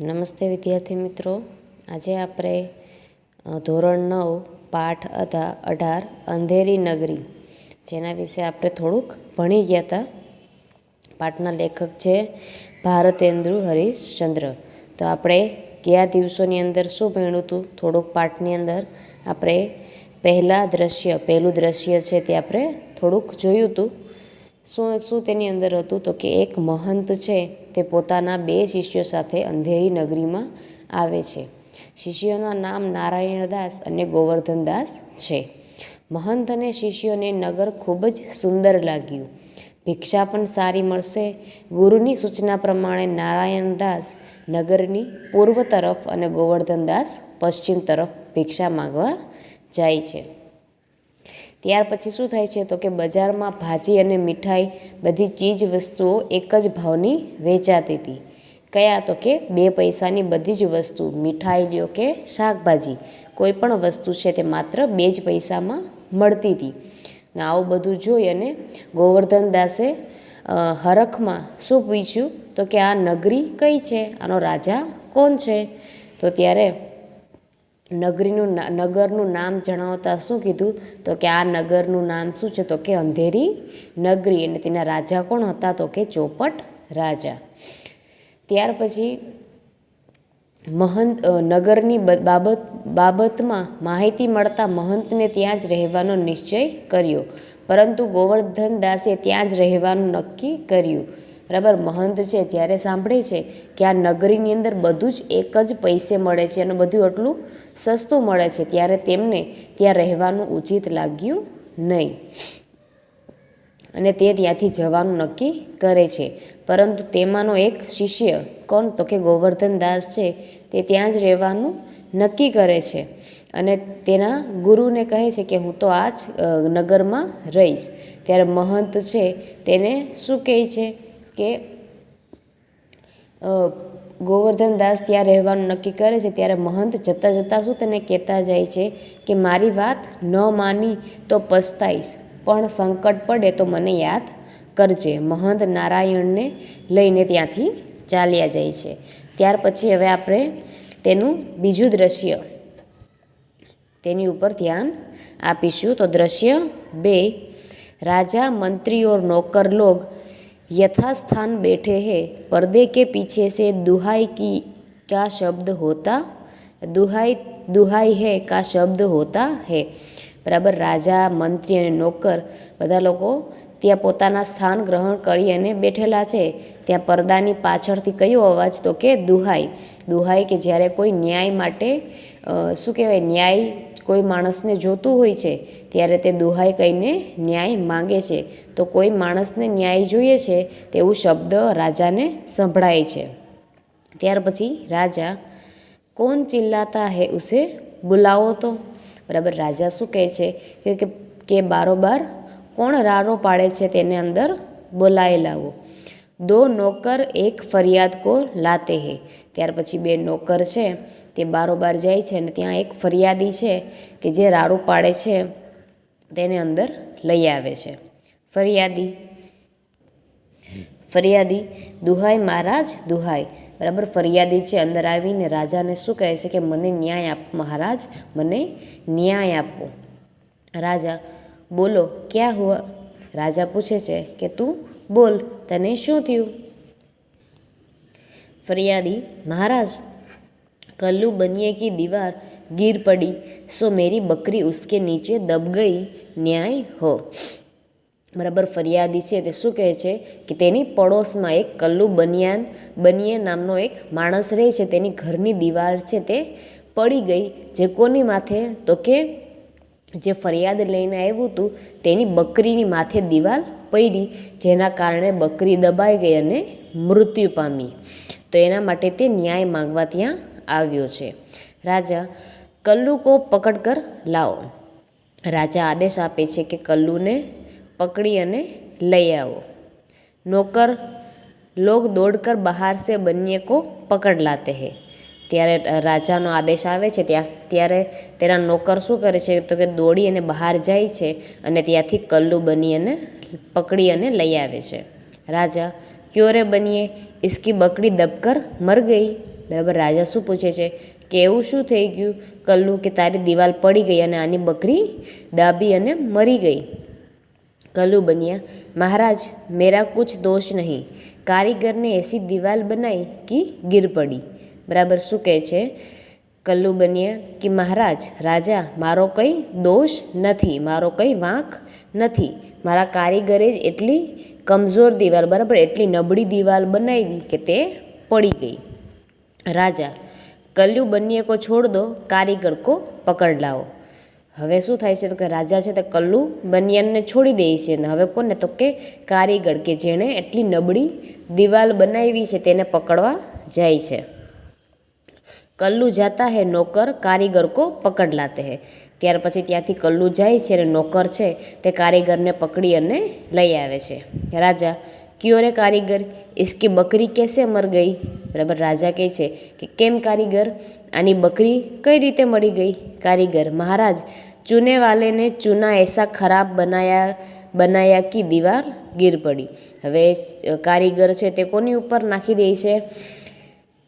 નમસ્તે વિદ્યાર્થી મિત્રો, આજે આપણે ધોરણ 9 પાઠ 18 અંધેરી નગરી જેના વિશે આપણે થોડુંક ભણી ગયા હતા. પાઠના લેખક છે ભારતેન્દુ હરીશચંદ્ર. તો આપણે ગયા દિવસોની અંદર શું ભણ્યું હતું, થોડુંક પાઠની અંદર આપણે પહેલું દ્રશ્ય છે તે આપણે થોડુંક જોયું હતું. શું તેની અંદર હતું તો કે એક મહંત છે તે પોતાના 2 શિષ્યો સાથે અંધેરી નગરીમાં આવે છે. શિષ્યોના નામ નારાયણદાસ અને ગોવર્ધનદાસ છે. મહંત અને શિષ્યોને નગર ખૂબ જ સુંદર લાગ્યું. ભિક્ષા પણ સારી મળશે. ગુરુની સૂચના પ્રમાણે નારાયણદાસ નગરની પૂર્વ તરફ અને ગોવર્ધનદાસ પશ્ચિમ તરફ ભિક્ષા માંગવા જાય છે. ત્યાર પછી શું થાય છે તો કે બજારમાં ભાજી અને મીઠાઈ બધી ચીજ વસ્તુઓ એક જ ભાવની વેચાતી હતી. કયા તો કે 2 પૈસાની બધી જ વસ્તુ, મીઠાઈ લ્યો કે શાકભાજી, કોઈ પણ વસ્તુ છે તે માત્ર 2 જ પૈસામાં મળતી હતી. ને આવું બધું જોઈ અને ગોવર્ધનદાસે હરખમાં શું પૂછ્યું તો કે આ નગરી કઈ છે, આનો રાજા કોણ છે? તો ત્યારે નગરનું નામ જણાવતા શું કીધું તો કે આ નગરનું નામ શું છે તો કે અંધેરી નગરી, અને તેના રાજા કોણ હતા તો કે ચોપટ રાજા. ત્યાર પછી નગરની બાબતમાં માહિતી મળતા મહંતને ત્યાં જ રહેવાનો નિશ્ચય કર્યો, પરંતુ ગોવર્ધનદાસે ત્યાં જ રહેવાનું નક્કી કર્યું. બરાબર, મહંત છે જ્યારે સાંભળે છે કે આ નગરીની અંદર બધું જ એક જ પૈસે મળે છે અને બધું એટલું સસ્તું મળે છે, ત્યારે તેમને ત્યાં રહેવાનું ઉચિત લાગ્યું નહીં અને તે ત્યાંથી જવાનું નક્કી કરે છે. પરંતુ તેમાંનો એક શિષ્ય કોણ તો કે ગોવર્ધનદાસ છે તે ત્યાં જ રહેવાનું નક્કી કરે છે અને તેના ગુરુને કહે છે કે હું તો આ જ નગરમાં રહીશ. ત્યારે મહંત છે તેને શું કહે છે કે ગોવર્ધનદાસ ત્યાં રહેવાનું નક્કી કરે છે. ત્યારે મહંત જતાં જતાં શું તેને કહેતા જાય છે કે મારી વાત ન માની તો પસ્તાઈશ, પણ સંકટ પડે તો મને યાદ કરજે. મહંત નારાયણને લઈને ત્યાંથી ચાલ્યા જાય છે. ત્યાર પછી હવે આપણે તેનું બીજું દ્રશ્ય તેની ઉપર ધ્યાન આપીશું. તો દ્રશ્ય 2, राजा मंत्री और नौकर लोग यथास्थान बैठे हैं. पर्दे के पीछे से दुहाई की का शब्द होता दुहाई है का शब्द होता है. બરાબર, રાજા, મંત્રી અને નોકર બધા લોકો ત્યાં પોતાના સ્થાન ગ્રહણ કરી અને બેઠેલા છે. ત્યાં પડદાની પાછળથી કયો અવાજ તો કે દુહાઈ કે જ્યારે કોઈ ન્યાય માટે શું કહેવાય, ન્યાય કોઈ માણસને જોતું હોય છે ત્યારે તે દુહાઈ કહીને ન્યાય માંગે છે. તો કોઈ માણસને ન્યાય જોઈએ છે તેવું શબ્દ રાજાને સંભળાય છે. ત્યાર પછી રાજા, કોણ ચિલ્લાતા હે ઉસે બુલાવો તો. બરાબર, રાજા શું કહે છે કે બારોબાર કોણ રારો પાડે છે તેને અંદર બોલાવી લાવો. 2 નોકર એક ફરિયાદ કો લાતે હે. ત્યાર પછી 2 નોકર છે તે બારોબાર જાય છે અને ત્યાં એક ફરિયાદી છે કે જે રાડું પાડે છે તેને અંદર લઈ આવે છે. ફરિયાદી દુહાઈ મહારાજ દુહાઈ. બરાબર, ફરિયાદી છે અંદર આવીને રાજાને શું કહે છે કે મને ન્યાય આપો મહારાજ, મને ન્યાય આપો. રાજા, બોલો ક્યાં હુઆ. રાજા પૂછે છે કે તું બોલ, તને શું થયું? ફરિયાદી, મહારાજ कल्लू बनिए की दीवार गिर पड़ी सो मेरी बकरी उसके नीचे दब गई, न्याय हो. બરાબર, ફરિયાદી છે તે શું કહે છે કે તેની પડોશમાં એક કલ્લુ બનિયે નામનો એક માણસ રહે છે, તેની ઘરની દિવાલ છે તે પડી ગઈ. જે કોની માથે તો કે જે ફરિયાદ લઈને આવ્યું હતું તેની બકરીની માથે દિવાલ પડી, જેના કારણે બકરી દબાઈ ગઈ અને મૃત્યુ પામી. તો એના માટે તે ન્યાય માંગવા ત્યાં આવ્યો છે. રાજા, કલ્લુ કો પકડ કર લાવો. રાજા આદેશ આપે છે કે કલ્લુને પકડી અને લઈ આવો. નોકર લોગ દોડકર બહાર સે બનિયે કો પકડ લાતે હૈ. ત્યારે રાજાનો આદેશ આવે છે ત્યારે તેના નોકર શું કરે છે તો કે દોડી અને બહાર જાય છે અને ત્યાંથી કલ્લુ બનિયને પકડી અને લઈ આવે છે. રાજા, ક્યો રે બનિયે, इसकी बकरी दबकर मर गई. બરાબર. રાજા શું પૂછે છે કે એવું શું થઈ ગયું કલ્લુ કે તારી દિવાલ પડી ગઈ અને આની બકરી દાબી અને મરી ગઈ. कल्लू बनिया महाराज मेरा कुछ दोष नहीं, कारीगर ने ऐसी दीवार बनाई कि गिर पड़ी. बराबर. શું કહે છે કલ્લુ બનિયા કે મહારાજ રાજા મારો કંઈ દોષ નથી, મારો કંઈ વાંક નથી, મારા કારીગરે જ એટલી કમજોર દિવાલ, બરાબર, એટલી નબળી દિવાલ બનાવી કે તે પડી ગઈ. રાજા કલ્લુ બનિયા કો છોડ દો, કારીગર કો પકડ લાવો. હવે શું થાય છે તો કે રાજા છે તે કલ્લુ બનિયાનને છોડી દે છે ને હવે કોને તો કે કારીગર કે જેણે એટલી નબળી દિવાલ બનાવી છે તેને પકડવા જાય છે. કલ્લુ જાતા હે નોકર કારીગર કો પકડ લાતે હે. ત્યાર પછી ત્યાંથી કલ્લુ જાય છે અને નોકર છે તે કારીગરને પકડી અને લઈ આવે છે. રાજા ક્યો રે કારીગર इसकी बकरी कैसे मर गई. बराबर. राजा કહે છે કે કેમ કારીગર આની બકરી કઈ રીતે મરી ગઈ. कारीगर महाराज चूने वाले ने चूना ऐसा खराब बनाया कि दीवार गिर पड़ी. હવે કારીગર છે તે કોની ઉપર નાખી દે છે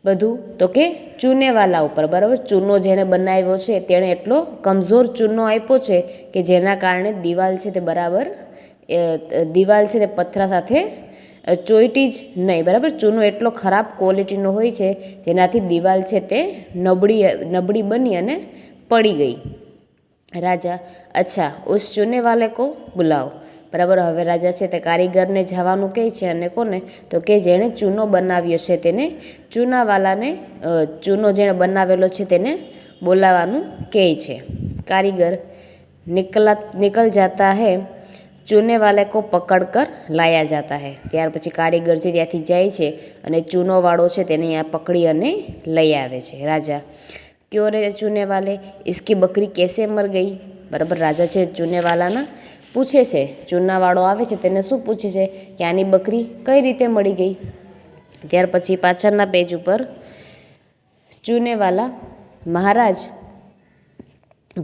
બધું તો કે ચૂનેવાલા ઉપર. બરાબર. ચૂનો જેણે બનાવ્યો છે તેણે એટલો કમજોર ચૂનો આપ્યો છે કે જેના કારણે દિવાલ છે તે બરાબર દિવાલ છે તે પથરા સાથે ચોઈટી જ નહીં. બરાબર. ચૂનો એટલો ખરાબ ક્વોલિટીનો હોય છે જેનાથી દિવાલ છે તે નબળી બની અને પડી ગઈ. રાજા અચ્છા ઉસ ચૂને વાલે કો બુલાવો. બરાબર. હવે રાજા છે તે કારીગરને જવાનું કહે છે અને કોને તો કે જેણે ચૂનો બનાવ્યો છે તેને ચૂનાવાલાને ચૂનો જેણે બનાવેલો છે તેને બોલાવવાનું કહે છે. કારીગર નિકલ જાતા હૈ, ચૂને વાલે કો પકડ કર લાયા જાતા હૈ. ત્યાર પછી કારીગર છે ત્યાંથી જાય છે અને ચૂનોવાળો છે તેને અહીંયા પકડી અને લઈ આવે છે. રાજા ક્યો રે ચૂને વાલે इसकी बकरी कैसे मर गई. બરાબર. રાજા છે ચૂનેવાલાના પૂછે છે, ચૂનાવાળો આવે છે તેને શું પૂછે છે કે આની બકરી કઈ રીતે મળી ગઈ. ત્યાર પછી પાછળના પેજ ઉપર चूनेवाला महाराज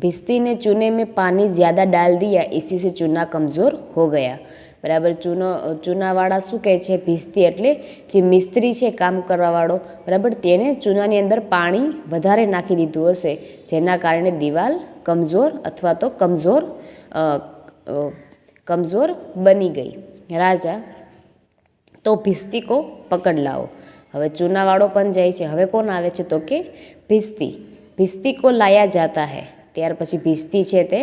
भिस्ती ने चूने में पानी ज़्यादा डाल दिया, इसी से चूना कमज़ोर हो गया. બરાબર. ચૂનાવાળા શું કહે છે ભીસ્તી એટલે જે મિસ્ત્રી છે કામ કરવાવાળો, બરાબર, તેણે ચૂનાની અંદર પાણી વધારે નાખી દીધું હશે જેના કારણે દિવાલ કમજોર અથવા તો કમજોર બની ગઈ. રાજા તો ભીસ્તી કો પકડ લાવો. હવે ચૂનાવાળો પણ જાય છે. હવે કોણ આવે છે તો કે ભીસ્તી કો લાયા જાતા હૈ. ત્યાર પછી ભીસ્તી છે તે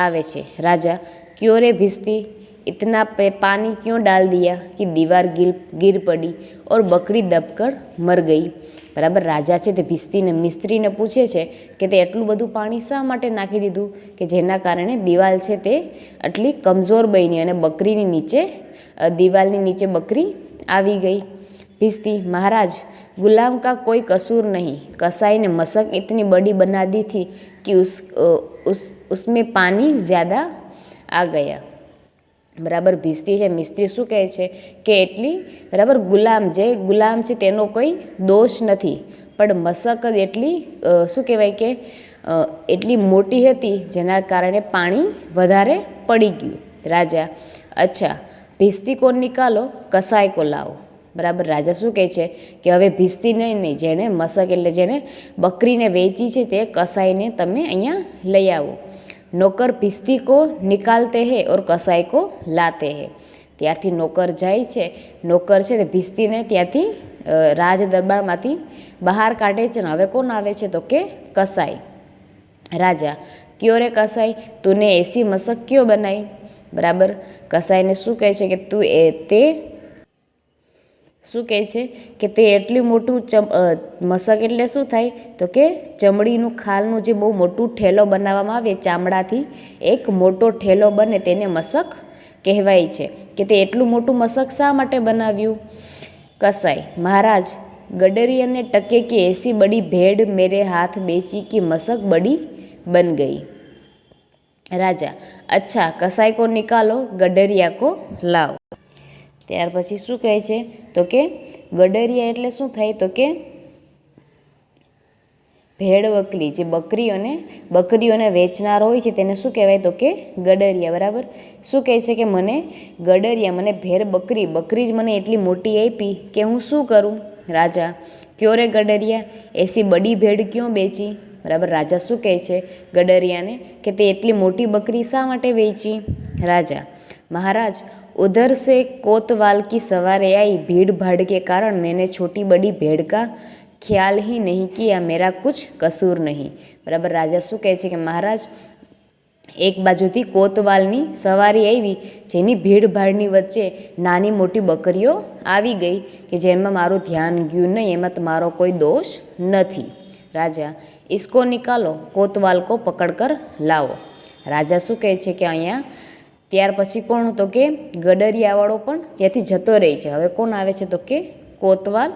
આવે છે. રાજા ક્યો રે ભીસ્તી इतना पानी क्यों डाल दिया कि दीवार गिर पड़ी और बकरी दबकर मर गई. બરાબર. રાજા છે તે ભીસ્તીને મિસ્ત્રીને પૂછે છે કે તે એટલું બધું પાણી શા માટે નાખી દીધું કે જેના કારણે દિવાલ છે તે આટલી કમજોર બની અને દિવાલની નીચે બકરી આવી ગઈ. ભીસ્તી महाराज गुलाम का कोई कसूर नहीं, कसाई ने मशक इतनी बड़ी बना दी थी कि उसमें पानी ज़्यादा आ गया. બરાબર. ભીસ્તી છે મિસ્ત્રી શું કહે છે કે એટલી બરાબર ગુલામ છે તેનો કોઈ દોષ નથી, પણ મશક જ એટલી શું કહેવાય કે એટલી મોટી હતી જેના કારણે પાણી વધારે પડી ગયું. રાજા અચ્છા ભીસ્તી કો નિકાલો કસાઈ કો લાવો. બરાબર. રાજા શું કહે છે કે હવે ભીસ્તી નહીં જેણે મશક એટલે જેણે બકરીને વેચી છે તે કસાઈને તમે અહીંયા લઈ આવો. नौकर भिस्ती को निकालते हैं और कसाई को लाते हैं. ત્યારથી નોકર જાય છે. નોકર છે તે ભીસ્તીને ત્યાંથી રાજ દરબારમાંથી બહાર કાઢે છે. ને હવે કોણ આવે છે તો કે કસાઈ. રાજા ક્યો રે કસાઈ તુને એસી મશક ક્યો બનાવી. બરાબર. કસાઈને શું કહે છે કે તે શું કહે છે કે તે એટલી મોટું મશક એટલે શું થાય તો કે ચમડીનું ખાલનું જે બહુ મોટું ઠેલો બનાવવામાં આવે ચામડાથી એક મોટો ઠેલો બને તેને મશક કહેવાય છે કે તે એટલું મોટું મશક શા માટે બનાવ્યું. કસાઈ महाराज गडरिया ने टके की ऐसी बड़ी भेड़ मेरे हाथ बेची कि मशक बड़ी बन गई. राजा अच्छा कसाई को निकालो गडरिया को लाओ. ત્યાર પછી શું કહે છે તો કે ગડરિયા એટલે શું થાય તો કે ભેડવકલી, જે બકરીઓને વેચનાર હોય છે તેને શું કહેવાય તો કે ગડરિયા. બરાબર. શું કહે છે કે મને ભેડ બકરી જ મને એટલી મોટી આપી કે હું શું કરું. રાજા, ક્યો રે ગડરિયા, એસી બડી ભેડ ક્यों બેચી? બરાબર, રાજા શું કહે છે ગડરિયાને કે તે એટલી મોટી બકરી શા માટે વેચી? રાજા, મહારાજ उधर से कोतवाल की सवारी आई, भीड़ भाड़ के कारण मैंने छोटी बड़ी भेड़ का ખ્યાલ ही नहीं किया, मेरा कुछ कसूर नहीं. બરાબર, રાજા શું કહે છે કે મહારાજ એક બાજુથી કોતવાલની સવારી આવી જેની ભીડભાડની વચ્ચે નાની મોટી બકરીઓ આવી ગઈ કે જેમાં મારું ધ્યાન ગયું નહીં, એમાં તમારો કોઈ દોષ નથી. રાજા, ઇસકો નિકાલો, કોતવાલ કો પકડ કર લાવો. રાજા શું કહે છે કે અહીંયા ત્યાર પછી કોણ તો કે ગડરિયાવાળો પણ ત્યાંથી જતો રહે છે. હવે કોણ આવે છે તો કે કોતવાલ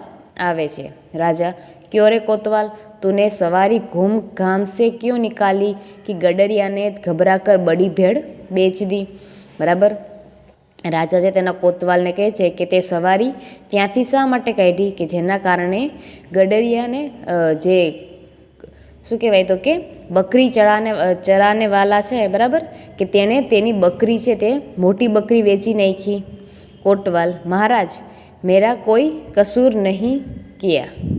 આવે છે. રાજા, क्यों रे कोतवाल, तूने सवारी घूम घाम से क्यों निकाली कि गडरिया ने घबरा कर बड़ी भेड़ बेच दी? બરાબર, રાજા છે તેના કોતવાલને કહે છે કે તે સવારી ત્યાંથી શા માટે કાઢી કે જેના કારણે ગડરિયાને જે શું કહેવાય તો કે બકરી ચરાને વાલા છે, બરાબર, કે તેણે તેની બકરી છે તે મોટી બકરી વેચી નાખી. કોતવાલ, મહારાજ મેરા કોઈ કસૂર નહીં કિયા.